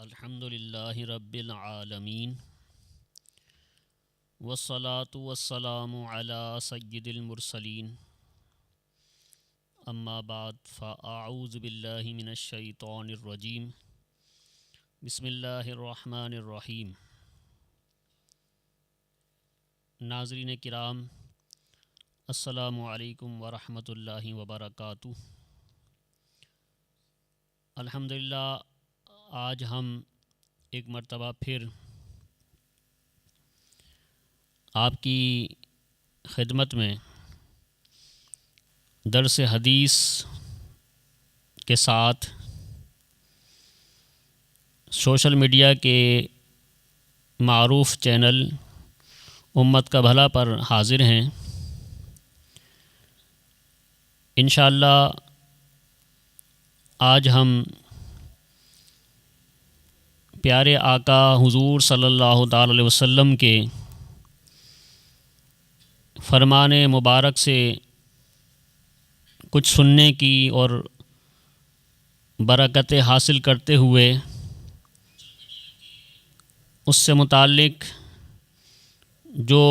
الحمد للہ رب العالمین والصلاة والسلام علی سید المرسلین اما بعد فاعوذ باللہ من الشیطان الرجیم بسم اللہ الرحمن الرحیم۔ ناظرین کرام، السلام علیکم ورحمۃ اللہ وبرکاتہ۔ الحمدللہ آج ہم ایک مرتبہ پھر آپ کی خدمت میں درس حدیث کے ساتھ سوشل میڈیا کے معروف چینل امت کا بھلا پر حاضر ہیں۔ انشاءاللہ آج ہم پیارے آقا حضور صلی اللہ تعالی علیہ وسلم کے فرمان مبارک سے کچھ سننے کی اور برکتیں حاصل کرتے ہوئے اس سے متعلق جو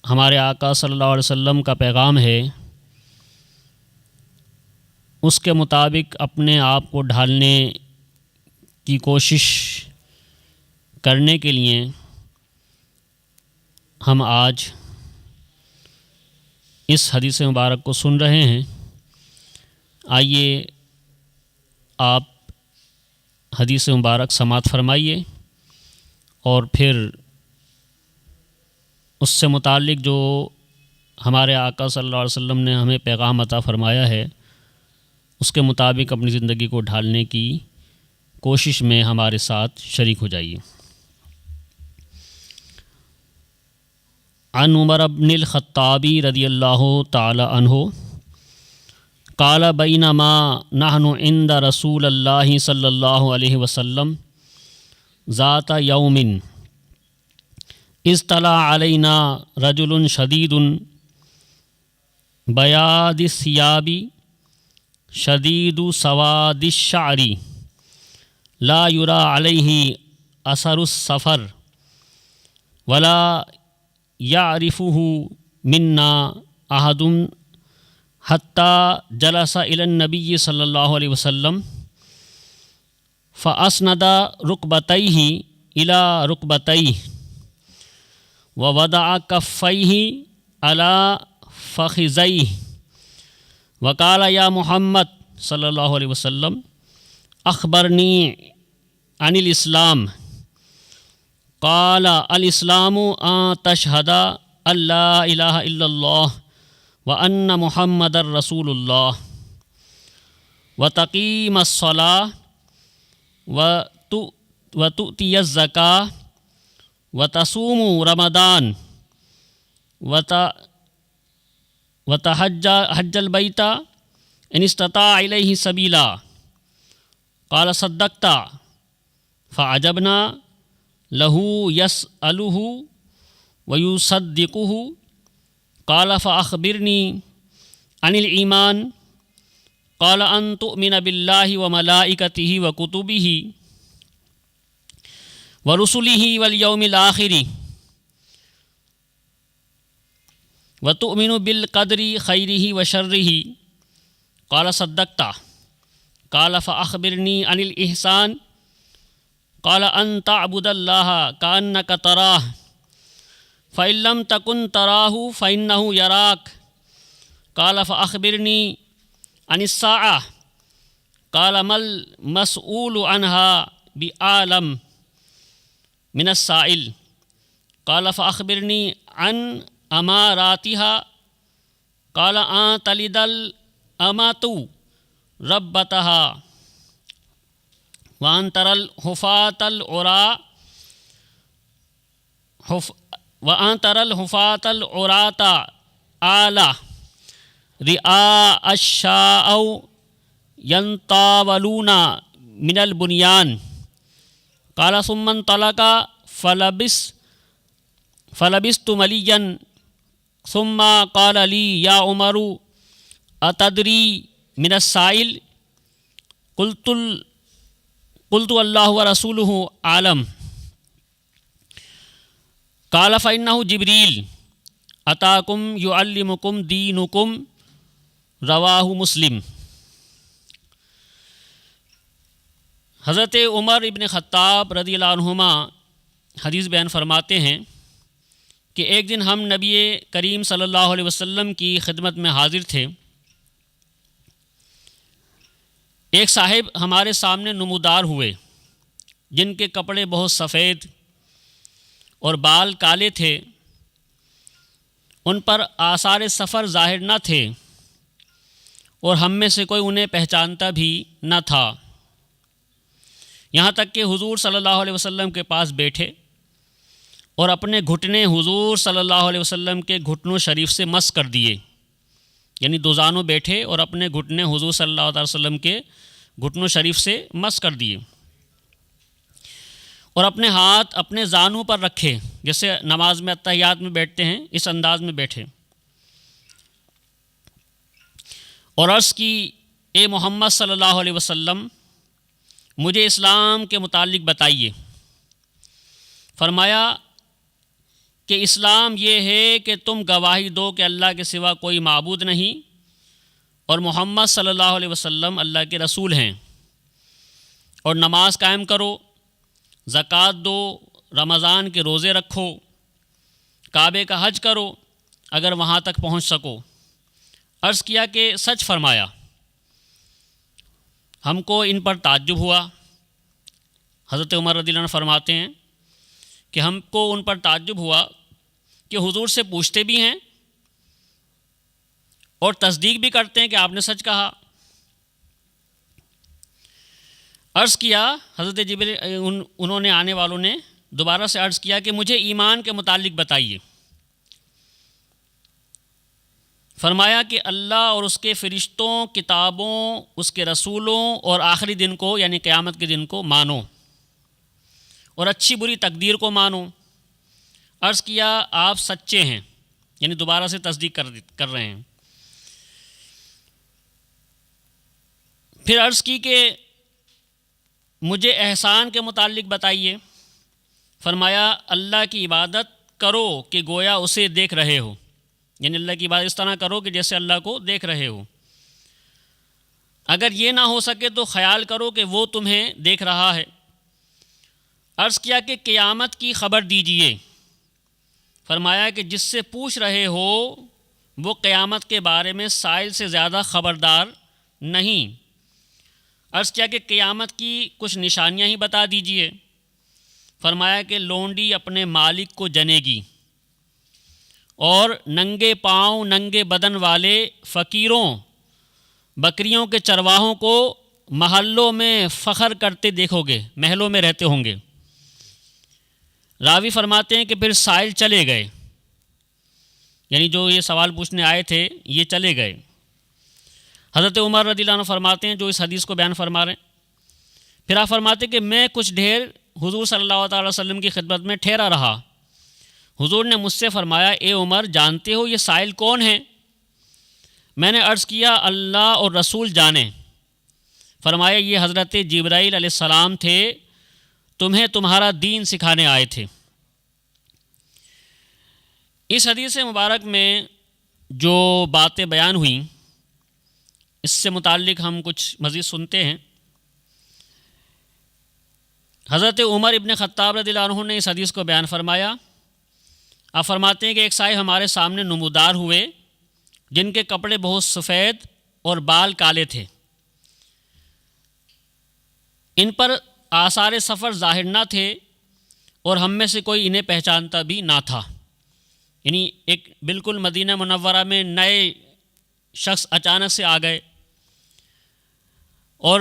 ہمارے آقا صلی اللہ علیہ وسلم کا پیغام ہے اس کے مطابق اپنے آپ کو ڈھالنے کی کوشش کرنے کے لیے ہم آج اس حدیث مبارک کو سن رہے ہیں۔ آئیے آپ حدیث مبارک سماعت فرمائیے اور پھر اس سے متعلق جو ہمارے آقا صلی اللہ علیہ وسلم نے ہمیں پیغام عطا فرمایا ہے اس کے مطابق اپنی زندگی کو ڈھالنے کی کوشش میں ہمارے ساتھ شریک ہو جائیے۔ عن عمر بن الخطاب رضی اللہ تعالی عنہ قال بینما نحن عند رسول اللہ صلی اللہ علیہ وسلم ذات یوم اطلع علینا رجل شدید بیاض الثیاب شدید سواد الشعر لا یری علیہ اثر السفر ولا یعرفہ منا احد حتی جلس الی النبی صلی اللہ علیہ وسلم فاسند رکبتیہ الی رکبتیہ ووضع کفیہ علی فخذیہ وقال یا محمد صلی اللہ علیہ وسلم اخبرنی عن الاسلام قال الاسلام ان تشہد ان لا الہ الا اللہ وان محمد رسول اللہ وتقیم الصلاۃ وتؤتی الزکاۃ وتصوم رمضان وتحج البیت ان استطاع الیہ سبیلا قال صدقت فعجبنا له يسأله ويصدقه قال فأخبرني عن الإيمان قال أن تؤمن بالله وملائكته وكتبه ورسله واليوم الآخر وتؤمن بالقدر خيره وشره قال صدقت قال فأخبرني عن الإحسان قال ان تعبد اللہ کأنک تراہ فإن لم تکن تراہ فإنہ یراک قال فأخبرنی عن الساعة قال ما المسؤول عنها بأعلم من السائل قال فأخبرنی عن اماراتها قال ان تلد الأمة ربتها وأن ترى الحفاة العراة آلة رئاء الشاء ينطاولون من البنيان قال ثم انطلق فلبست مليا ثم قال لي يا عمر أتدري من السائل قلت اللہ ورسولہ عالم قال فإنہ جبریل اتاکم یعلمکم دینکم رواہ مسلم۔ حضرت عمر ابن خطاب رضی اللہ عنہما حدیث بیان فرماتے ہیں کہ ایک دن ہم نبی کریم صلی اللہ علیہ وسلم کی خدمت میں حاضر تھے۔ ایک صاحب ہمارے سامنے نمودار ہوئے جن کے کپڑے بہت سفید اور بال کالے تھے، ان پر آثار سفر ظاہر نہ تھے اور ہم میں سے کوئی انہیں پہچانتا بھی نہ تھا، یہاں تک کہ حضور صلی اللہ علیہ وسلم کے پاس بیٹھے اور اپنے گھٹنے حضور صلی اللہ علیہ وسلم کے گھٹنوں شریف سے مس کر دیے، یعنی دوزانوں بیٹھے اور اپنے گھٹنے حضور صلی اللہ علیہ وسلم کے گھٹنوں شریف سے مس کر دیے اور اپنے ہاتھ اپنے زانوں پر رکھے، جیسے نماز میں اتحیات میں بیٹھتے ہیں اس انداز میں بیٹھے، اور عرض کی اے محمد صلی اللہ علیہ وسلم مجھے اسلام کے متعلق بتائیے۔ فرمایا کہ اسلام یہ ہے کہ تم گواہی دو کہ اللہ کے سوا کوئی معبود نہیں اور محمد صلی اللہ علیہ وسلم اللہ کے رسول ہیں، اور نماز قائم کرو، زکوٰۃ دو، رمضان کے روزے رکھو، کعبے کا حج کرو اگر وہاں تک پہنچ سکو۔ عرض کیا کہ سچ فرمایا۔ ہم کو ان پر تعجب ہوا۔ حضرت عمر رضی اللہ عنہ فرماتے ہیں کہ ہم کو ان پر تعجب ہوا کہ حضور سے پوچھتے بھی ہیں اور تصدیق بھی کرتے ہیں کہ آپ نے سچ کہا۔ عرض کیا حضرت جبریل انہوں نے آنے والوں نے دوبارہ سے عرض کیا کہ مجھے ایمان کے متعلق بتائیے۔ فرمایا کہ اللہ اور اس کے فرشتوں، کتابوں، اس کے رسولوں اور آخری دن کو یعنی قیامت کے دن کو مانو اور اچھی بری تقدیر کو مانو۔ عرض کیا آپ سچے ہیں، یعنی دوبارہ سے تصدیق کر رہے ہیں۔ پھر عرض کی کہ مجھے احسان کے متعلق بتائیے۔ فرمایا اللہ کی عبادت کرو کہ گویا اسے دیکھ رہے ہو، یعنی اللہ کی عبادت اس طرح کرو کہ جیسے اللہ کو دیکھ رہے ہو۔ اگر یہ نہ ہو سکے تو خیال کرو کہ وہ تمہیں دیکھ رہا ہے۔ عرض کیا کہ قیامت کی خبر دیجئے۔ فرمایا کہ جس سے پوچھ رہے ہو وہ قیامت کے بارے میں سائل سے زیادہ خبردار نہیں۔ عرض کیا کہ قیامت کی کچھ نشانیاں ہی بتا دیجئے۔ فرمایا کہ لونڈی اپنے مالک کو جنے گی اور ننگے پاؤں ننگے بدن والے فقیروں بکریوں کے چرواہوں کو محلوں میں فخر کرتے دیکھو گے، محلوں میں رہتے ہوں گے۔ راوی فرماتے ہیں کہ پھر سائل چلے گئے، یعنی جو یہ سوال پوچھنے آئے تھے یہ چلے گئے۔ حضرت عمر رضی اللہ عنہ فرماتے ہیں جو اس حدیث کو بیان فرما رہے ہیں، پھر آپ فرماتے ہیں کہ میں کچھ دیر حضور صلی اللہ تعالی وسلم کی خدمت میں ٹھہرا رہا۔ حضور نے مجھ سے فرمایا اے عمر جانتے ہو یہ سائل کون ہیں؟ میں نے عرض کیا اللہ اور رسول جانے۔ فرمایا یہ حضرت جبرائیل علیہ السلام تھے، تمہیں تمہارا دین سکھانے آئے تھے۔ اس حدیث مبارک میں جو باتیں بیان ہوئیں اس سے متعلق ہم کچھ مزید سنتے ہیں۔ حضرت عمر ابن خطاب رضی اللہ عنہ نے اس حدیث کو بیان فرمایا۔ آپ فرماتے ہیں کہ ایک صاحب ہمارے سامنے نمودار ہوئے جن کے کپڑے بہت سفید اور بال کالے تھے، ان پر آثار سفر ظاہر نہ تھے اور ہم میں سے کوئی انہیں پہچانتا بھی نہ تھا، یعنی ایک بالکل مدینہ منورہ میں نئے شخص اچانک سے آ گئے، اور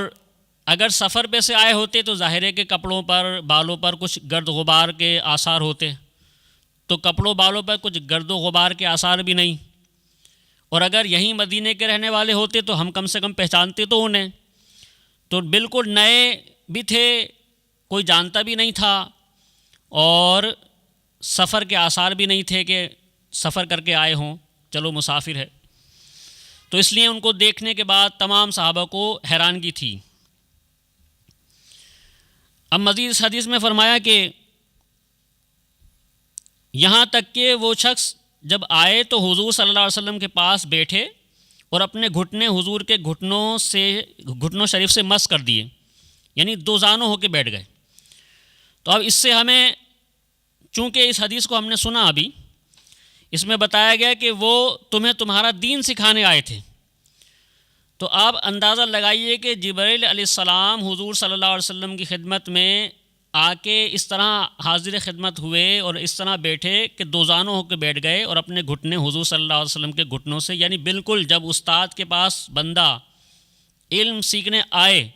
اگر سفر پہ سے آئے ہوتے تو ظاہر ہے کہ کپڑوں پر بالوں پر کچھ گرد غبار کے آثار ہوتے، تو کپڑوں بالوں پر کچھ گرد و غبار کے آثار بھی نہیں، اور اگر یہیں مدینے کے رہنے والے ہوتے تو ہم کم سے کم پہچانتے تو انہیں، تو بالکل نئے بھی تھے، کوئی جانتا بھی نہیں تھا، اور سفر کے آثار بھی نہیں تھے کہ سفر کر کے آئے ہوں، چلو مسافر ہے۔ تو اس لیے ان کو دیکھنے کے بعد تمام صحابہ کو حیرانگی تھی۔ اب مزید اس حدیث میں فرمایا کہ یہاں تک کہ وہ شخص جب آئے تو حضور صلی اللہ علیہ وسلم کے پاس بیٹھے اور اپنے گھٹنے حضور کے گھٹنوں شریف سے مس کر دیے، یعنی دو زانوں ہو کے بیٹھ گئے۔ تو اب اس سے ہمیں، چونکہ اس حدیث کو ہم نے سنا ابھی، اس میں بتایا گیا کہ وہ تمہیں تمہارا دین سکھانے آئے تھے، تو آپ اندازہ لگائیے کہ جبرائیل علیہ السلام حضور صلی اللہ علیہ وسلم کی خدمت میں آ کے اس طرح حاضر خدمت ہوئے اور اس طرح بیٹھے کہ دو زانوں ہو کے بیٹھ گئے اور اپنے گھٹنے حضور صلی اللہ علیہ وسلم کے گھٹنوں سے، یعنی بالکل جب استاد کے پاس بندہ علم سیکھنے آئے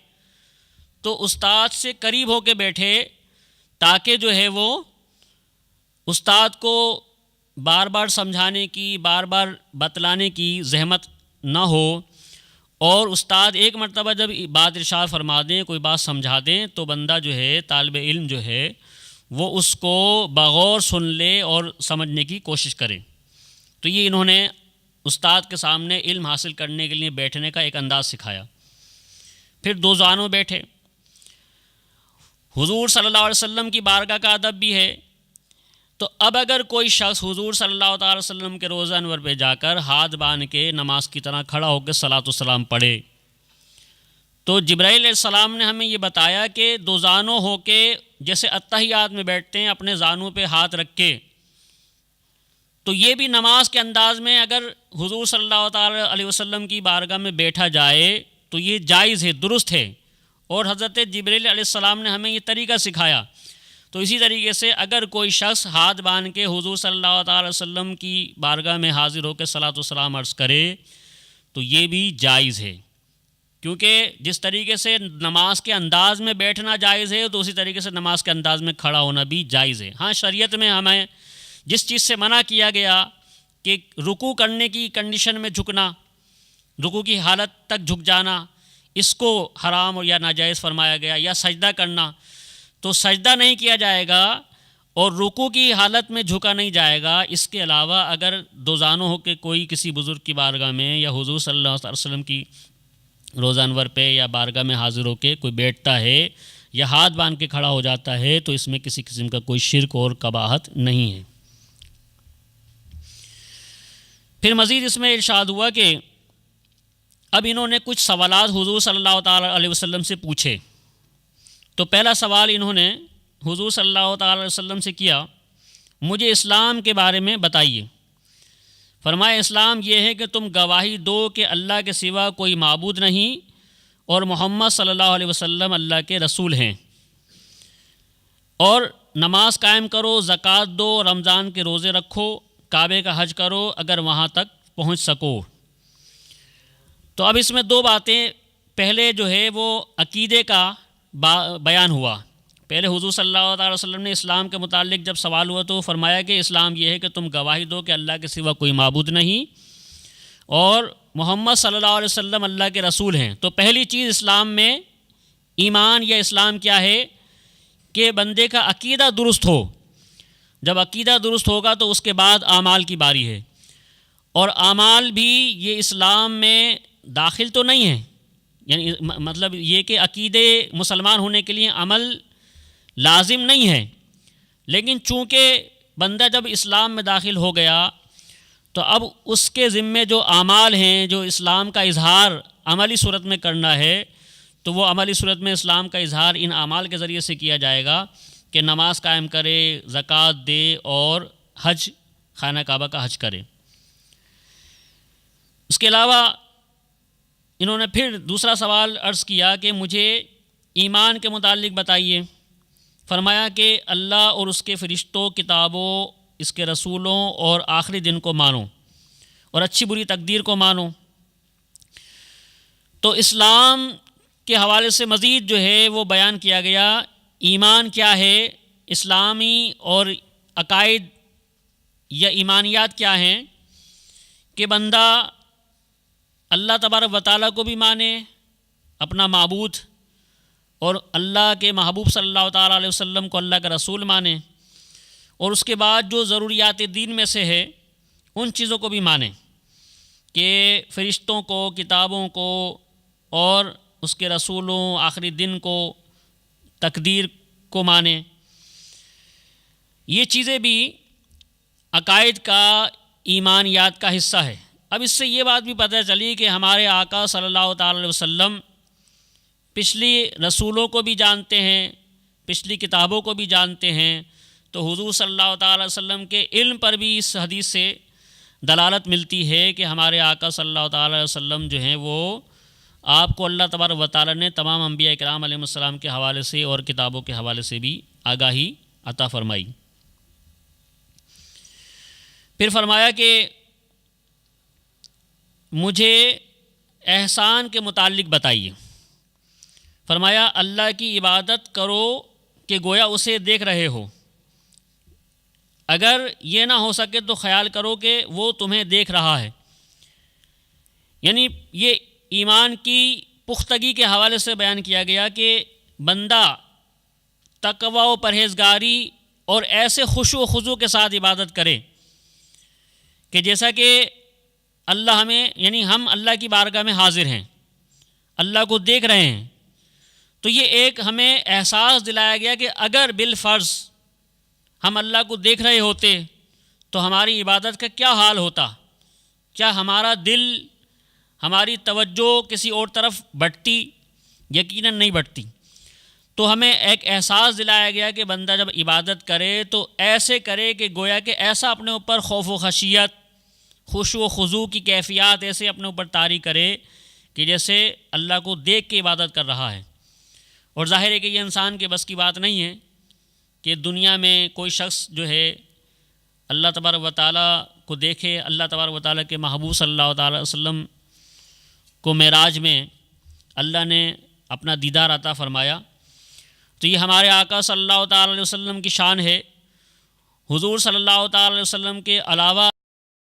تو استاد سے قریب ہو کے بیٹھے، تاکہ جو ہے وہ استاد کو بار بار سمجھانے کی، بار بار بتلانے کی زحمت نہ ہو، اور استاد ایک مرتبہ جب بات ارشاد فرما دیں، کوئی بات سمجھا دیں، تو بندہ جو ہے، طالب علم جو ہے، وہ اس کو بغور سن لے اور سمجھنے کی کوشش کرے۔ تو یہ انہوں نے استاد کے سامنے علم حاصل کرنے کے لیے بیٹھنے کا ایک انداز سکھایا۔ پھر دو زانوں بیٹھے۔ حضور صلی اللہ علیہ وسلم کی بارگاہ کا ادب بھی ہے، تو اب اگر کوئی شخص حضور صلی اللہ تعالی وسلم کے روضہ انور پہ جا کر ہاتھ باندھ کے نماز کی طرح کھڑا ہو کے صلاۃ والسلام پڑھے، تو جبرائیل علیہ السلام نے ہمیں یہ بتایا کہ دو زانوں ہو کے جیسے اتحیات میں بیٹھتے ہیں اپنے زانوں پہ ہاتھ رکھ کے، تو یہ بھی نماز کے انداز میں اگر حضور صلی اللہ تعالی علیہ وسلم کی بارگاہ میں بیٹھا جائے تو یہ جائز ہے، درست ہے، اور حضرت جبرائیل علیہ السلام نے ہمیں یہ طریقہ سکھایا۔ تو اسی طریقے سے اگر کوئی شخص ہاتھ باندھ کے حضور صلی اللہ تعالی وسلم کی بارگاہ میں حاضر ہو کے صلاۃ والسلام عرض کرے تو یہ بھی جائز ہے، کیونکہ جس طریقے سے نماز کے انداز میں بیٹھنا جائز ہے تو اسی طریقے سے نماز کے انداز میں کھڑا ہونا بھی جائز ہے۔ ہاں، شریعت میں ہمیں جس چیز سے منع کیا گیا کہ رکوع کرنے کی کنڈیشن میں جھکنا، رکوع کی حالت تک جھک جانا، اس کو حرام اور یا ناجائز فرمایا گیا، یا سجدہ کرنا، تو سجدہ نہیں کیا جائے گا اور رکوع کی حالت میں جھکا نہیں جائے گا۔ اس کے علاوہ اگر دو زانوں ہو کے کوئی کسی بزرگ کی بارگاہ میں یا حضور صلی اللہ علیہ وسلم کی روضہ انور پہ یا بارگاہ میں حاضر ہو کے کوئی بیٹھتا ہے یا ہاتھ باندھ کے کھڑا ہو جاتا ہے تو اس میں کسی قسم کا کوئی شرک اور قباحت نہیں ہے۔ پھر مزید اس میں ارشاد ہوا کہ اب انہوں نے کچھ سوالات حضور صلی اللہ تعالی علیہ وسلم سے پوچھے۔ تو پہلا سوال انہوں نے حضور صلی اللہ تعالی علیہ وسلم سے کیا، مجھے اسلام کے بارے میں بتائیے۔ فرمایا اسلام یہ ہے کہ تم گواہی دو کہ اللہ کے سوا کوئی معبود نہیں اور محمد صلی اللہ علیہ وسلم اللہ کے رسول ہیں، اور نماز قائم کرو، زکوٰۃ دو، رمضان کے روزے رکھو، کعبے کا حج کرو اگر وہاں تک پہنچ سکو۔ تو اب اس میں دو باتیں، پہلے جو ہے وہ عقیدے کا بیان ہوا۔ پہلے حضور صلی اللہ تعالی وسلم نے اسلام کے متعلق جب سوال ہوا تو فرمایا کہ اسلام یہ ہے کہ تم گواہی دو کہ اللہ کے سوا کوئی معبود نہیں اور محمد صلی اللہ علیہ وسلم اللہ کے رسول ہیں۔ تو پہلی چیز اسلام میں ایمان یا اسلام کیا ہے کہ بندے کا عقیدہ درست ہو۔ جب عقیدہ درست ہوگا تو اس کے بعد اعمال کی باری ہے، اور اعمال بھی یہ اسلام میں داخل تو نہیں ہے، یعنی مطلب یہ کہ عقیدے مسلمان ہونے کے لیے عمل لازم نہیں ہے، لیکن چونکہ بندہ جب اسلام میں داخل ہو گیا تو اب اس کے ذمے جو اعمال ہیں، جو اسلام کا اظہار عملی صورت میں کرنا ہے، تو وہ عملی صورت میں اسلام کا اظہار ان اعمال کے ذریعے سے کیا جائے گا کہ نماز قائم کرے، زکوٰۃ دے اور حج، خانہ کعبہ کا حج کرے۔ اس کے علاوہ انہوں نے پھر دوسرا سوال عرض کیا کہ مجھے ایمان کے متعلق بتائیے۔ فرمایا کہ اللہ اور اس کے فرشتوں، کتابوں، اس کے رسولوں اور آخری دن کو مانو اور اچھی بری تقدیر کو مانو۔ تو اسلام کے حوالے سے مزید جو ہے وہ بیان کیا گیا، ایمان کیا ہے، اسلامی اور عقائد یا ایمانیات کیا ہیں، کہ بندہ اللہ تبارک و تعالیٰ کو بھی مانے، اپنا معبود، اور اللہ کے محبوب صلی اللہ تعالیٰ علیہ وسلم کو اللہ کا رسول مانے، اور اس کے بعد جو ضروریات دین میں سے ہے ان چیزوں کو بھی مانے، کہ فرشتوں کو، کتابوں کو اور اس کے رسولوں، آخری دن کو، تقدیر کو مانیں. یہ چیزیں بھی عقائد کا ایمانیات کا حصہ ہے. اب اس سے یہ بات بھی پتہ چلی کہ ہمارے آقا صلی اللہ تعالی علیہ وسلم پچھلی رسولوں کو بھی جانتے ہیں, پچھلی کتابوں کو بھی جانتے ہیں. تو حضور صلی اللہ تعالی علیہ وسلم کے علم پر بھی اس حدیث سے دلالت ملتی ہے کہ ہمارے آقا صلی اللہ تعالی علیہ وسلم جو ہیں وہ آپ کو اللہ تبارک و تعالی نے تمام انبیاء کرام علیہ السلام کے حوالے سے اور کتابوں کے حوالے سے بھی آگاہی عطا فرمائی. پھر فرمایا کہ مجھے احسان کے متعلق بتائیے. فرمایا اللہ کی عبادت کرو کہ گویا اسے دیکھ رہے ہو. اگر یہ نہ ہو سکے تو خیال کرو کہ وہ تمہیں دیکھ رہا ہے. یعنی یہ ایمان کی پختگی کے حوالے سے بیان کیا گیا کہ بندہ تقوی و پرہیزگاری اور ایسے خشوع و خضوع کے ساتھ عبادت کرے کہ جیسا کہ اللہ ہمیں یعنی ہم اللہ کی بارگاہ میں حاضر ہیں, اللہ کو دیکھ رہے ہیں. تو یہ ایک ہمیں احساس دلایا گیا کہ اگر بالفرض ہم اللہ کو دیکھ رہے ہوتے تو ہماری عبادت کا کیا حال ہوتا, کیا ہمارا دل ہماری توجہ کسی اور طرف بٹتی؟ یقیناً نہیں بٹتی. تو ہمیں ایک احساس دلایا گیا کہ بندہ جب عبادت کرے تو ایسے کرے کہ گویا کہ ایسا اپنے اوپر خوف و خشیت, خشوع و خضوع کی کیفیات ایسے اپنے اوپر طاری کرے کہ جیسے اللہ کو دیکھ کے عبادت کر رہا ہے. اور ظاہر ہے کہ یہ انسان کے بس کی بات نہیں ہے کہ دنیا میں کوئی شخص جو ہے اللہ تبارک و تعالیٰ کو دیکھے. اللہ تبارک و تعالیٰ کے محبوب صلی اللہ تعالی علیہ وسلم کو معراج میں اللہ نے اپنا دیدار عطا فرمایا. تو یہ ہمارے آقا صلی اللہ تعالی علیہ وسلم کی شان ہے. حضور صلی اللہ تعالی علیہ وسلم کے علاوہ